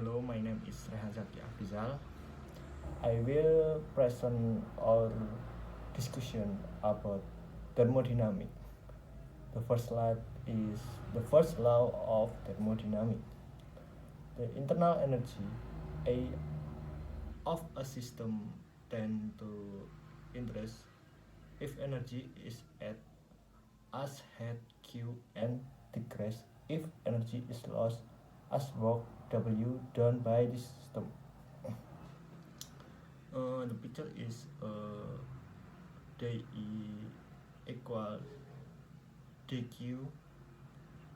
Hello, my name is Rehan Zaki Afrizal. I will present our discussion about thermodynamic. The first slide is the first law of thermodynamic. The internal energy A of a system tend to increase if energy is at as head Q and decrease if energy is lost as work W done by the system. The picture is dE equal dQ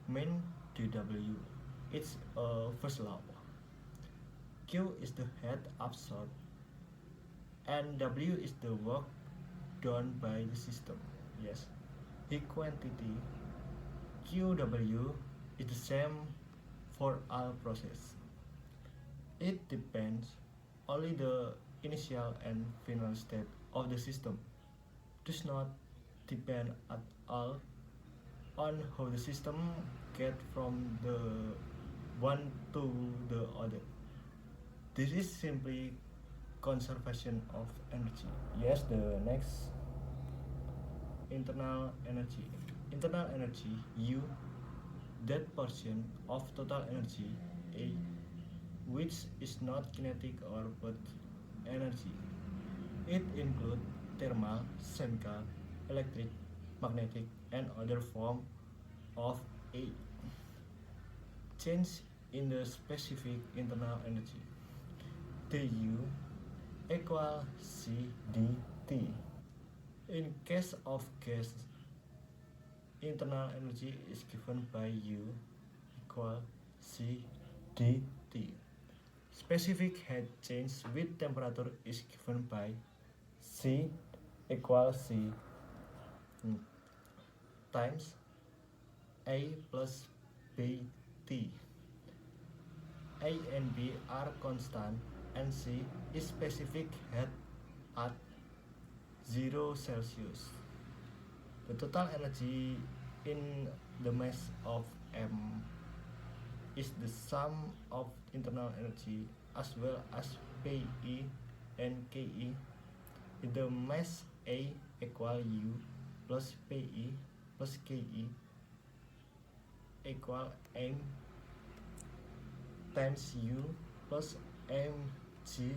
min dW. It's first law. Q is the head absorbed and W is the work done by the system. Yes. The quantity QW is the same for all process. It depends only the initial and final state of the system. Does not depend at all on how the system get from the one to the other. This is simply conservation of energy. Yes, the next internal energy. Internal energy U, that portion of total energy A, which is not kinetic or but energy. It includes thermal, chemical, electric, magnetic, and other form of A. Change in the specific internal energy. Du equal C dt. In case of gas, internal energy is given by U equal C dt. Specific heat change with temperature is given by C equal C times A plus BT. A and B are constant and C is specific heat at 0 Celsius. The total energy in the mass of M is the sum of internal energy as well as PE and KE. The mass A equal U plus PE plus KE equal M times U plus mg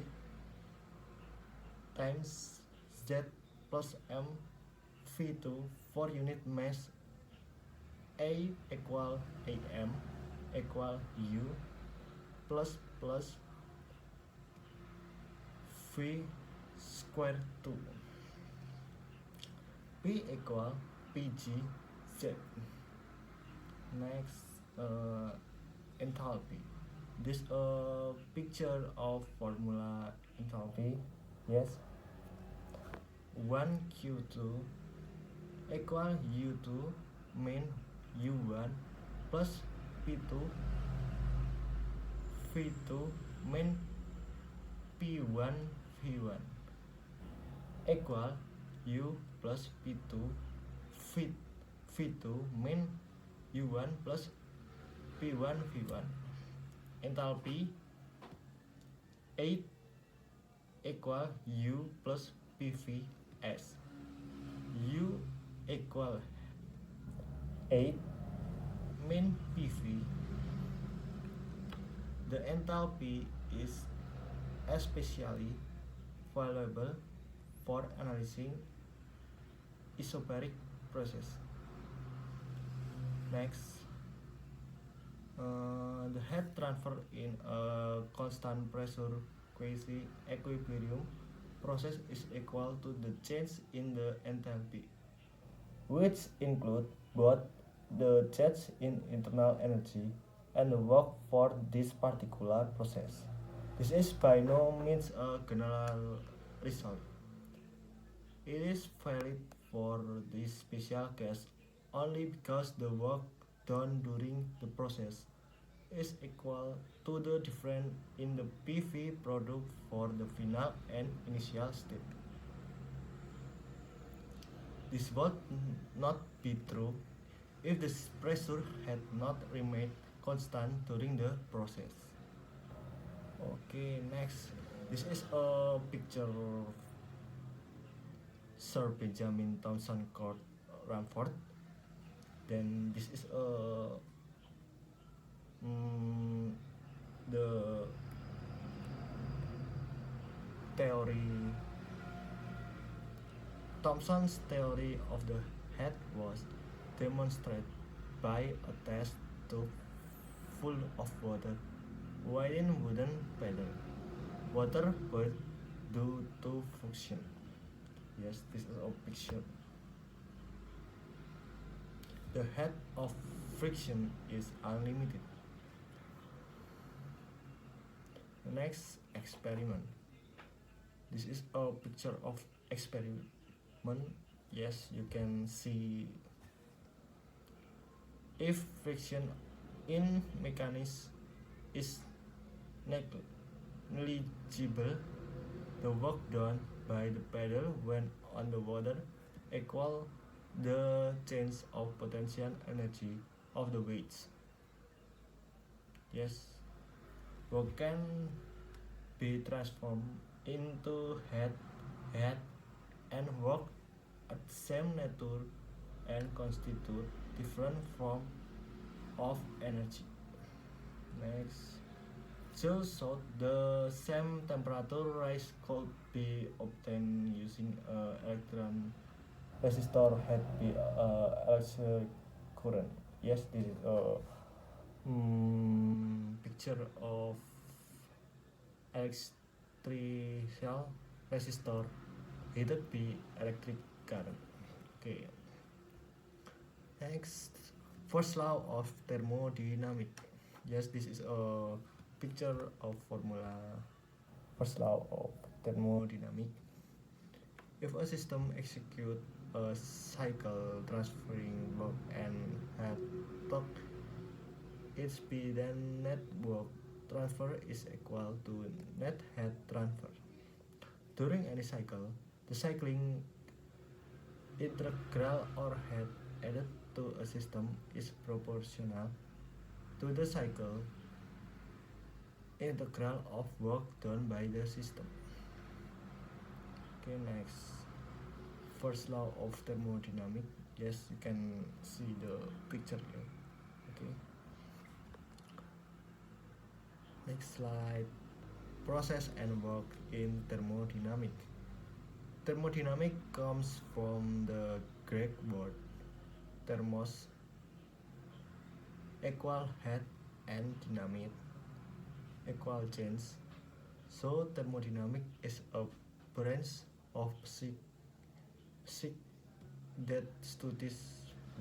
times Z plus M V2 for unit mass. A equal AM equal U plus V square 2. P equal PG Z. Next, enthalpy. This a picture of formula enthalpy. Yes. 1Q2 equal U2 min U1 plus P2 V2 min P1 V1 equal U plus P2 V2 min U1 plus P1 V1. Enthalpy 8 equal U plus PVS. U equal 8 min PV. The enthalpy is especially valuable for analyzing isobaric process. Next, the heat transfer in a constant pressure quasi-equilibrium process is equal to the change in the enthalpy, which include both the change in internal energy and the work for this particular process. This is by no means a general result. It is valid for this special case only because the work done during the process is equal to the difference in the PV product for the final and initial state. This would not be true if the pressure had not remained constant during the process. Okay, next. This is a picture of Sir Benjamin Thompson Court Ramford. Then this is mm, the theory. Thomson's theory of the head was demonstrated by a test tube full of water within wooden pedal. Water burst due to friction. Yes, this is a picture. The head of friction is unlimited. Next experiment. This is a picture of experiment. Yes, you can see if friction in mechanics is negligible, the work done by the pedal when on the water equal the change of potential energy of the weights. Yes, work can be transformed into head, and work at same nature and constitute different form of energy. Next. So the same temperature rise could be obtained using electron resistor had be electric current. Yes, this is a picture of electrical resistor heated by electric current. Okay. Next, first law of thermodynamic. Yes, this is a picture of formula. First law of thermodynamic. If a system executes a cycle transferring work and heat torque, its speed then net work transfer is equal to net heat transfer. During any cycle, the cycling integral or heat added to a system is proportional to the cycle integral of work done by the system. Okay, next. First law of thermodynamic. Yes, you can see the picture here. Okay. Next slide. Process and work in thermodynamic. Thermodynamic comes from the Greek word thermos, equal heat, and dynamite, equal change. So thermodynamic is a branch of physics that studies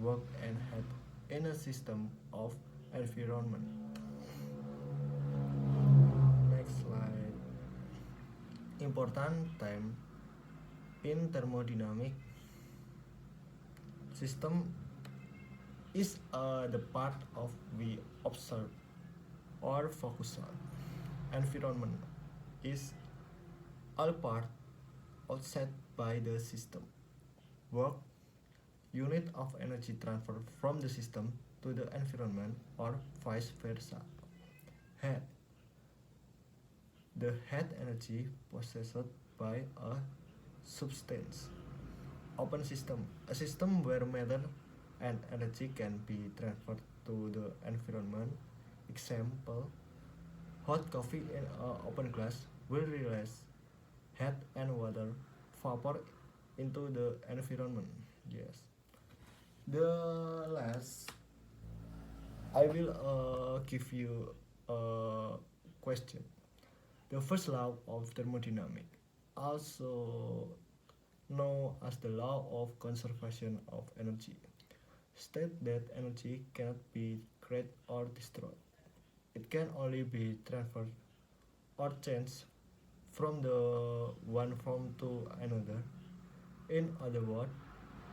work and heat in a system of environment. Next slide. Important time in thermodynamic system is the part of we observe or focus on. Environment is all part outside by the system. Work unit of energy transfer from the system to the environment or vice versa. Heat the heat energy possessed by a substance. Open system a system where matter and energy can be transferred to the environment. Example, hot coffee in an open glass will release heat and water vapor into the environment. Yes. The last, I will give you a question. The first law of thermodynamics, also known as the law of conservation of energy, state that energy cannot be created or destroyed. It can only be transferred or changed from the one form to another. In other words,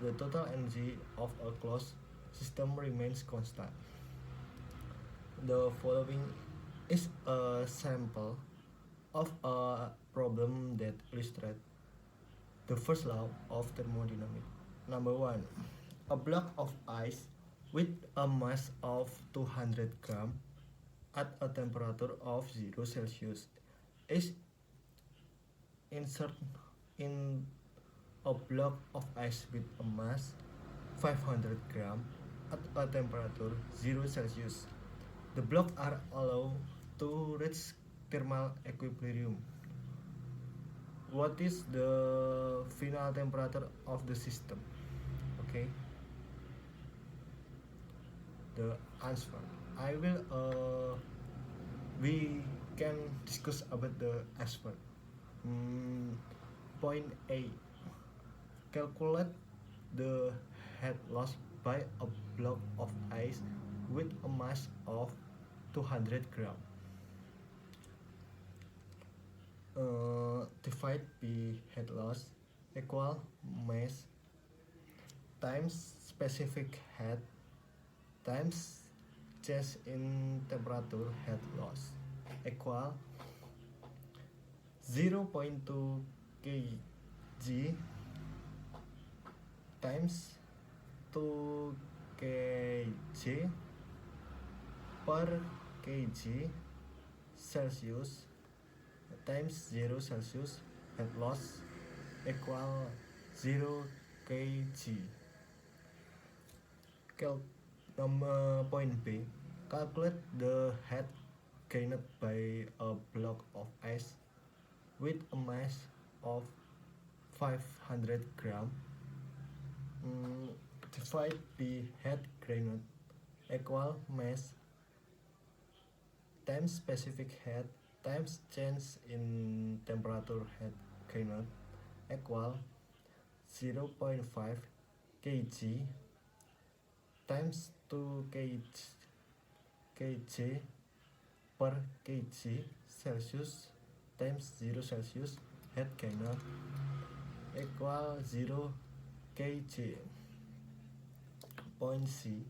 the total energy of a closed system remains constant. The following is a sample of a problem that illustrates the first law of thermodynamics. Number one, a block of ice with a mass of 200 grams at a temperature of 0 Celsius is inserted in a block of ice with a mass 500 gram at a temperature 0 Celsius. The blocks are allowed to reach thermal equilibrium. What is the final temperature of the system? Okay, the answer. I will we can discuss about the answer. Point A. Calculate the heat loss by a block of ice with a mass of 200 gram. Divide by heat loss equal mass times specific heat times change in temperature heat loss equal 0.2 kg times 2 kg per kg Celsius times 0 Celsius heat loss equal 0 kg. Point B. Calculate the heat gained by a block of ice with a mass of 500 gram. Divide by heat gained equal mass times specific heat times change in temperature heat gained equal 0.5 kg times 2 kg per kg Celsius times 0 Celsius heat gained equal 0 kg. Point C.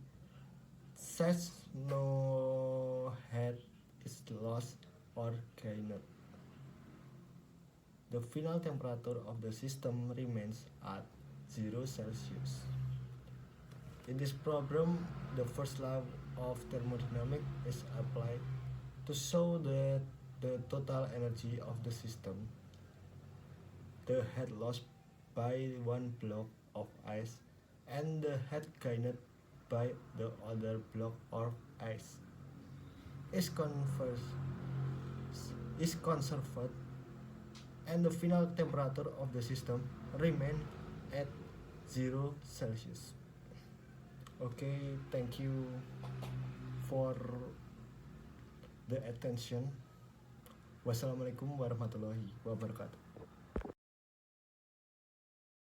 Such no heat is lost or gained. The final temperature of the system remains at 0 Celsius. In this problem, the first law of thermodynamics is applied to show that the total energy of the system, the heat lost by one block of ice, and the heat gained by the other block of ice, is conserved, and the final temperature of the system remain at 0 Celsius. Okay, thank you for the attention. Wassalamualaikum warahmatullahi wabarakatuh.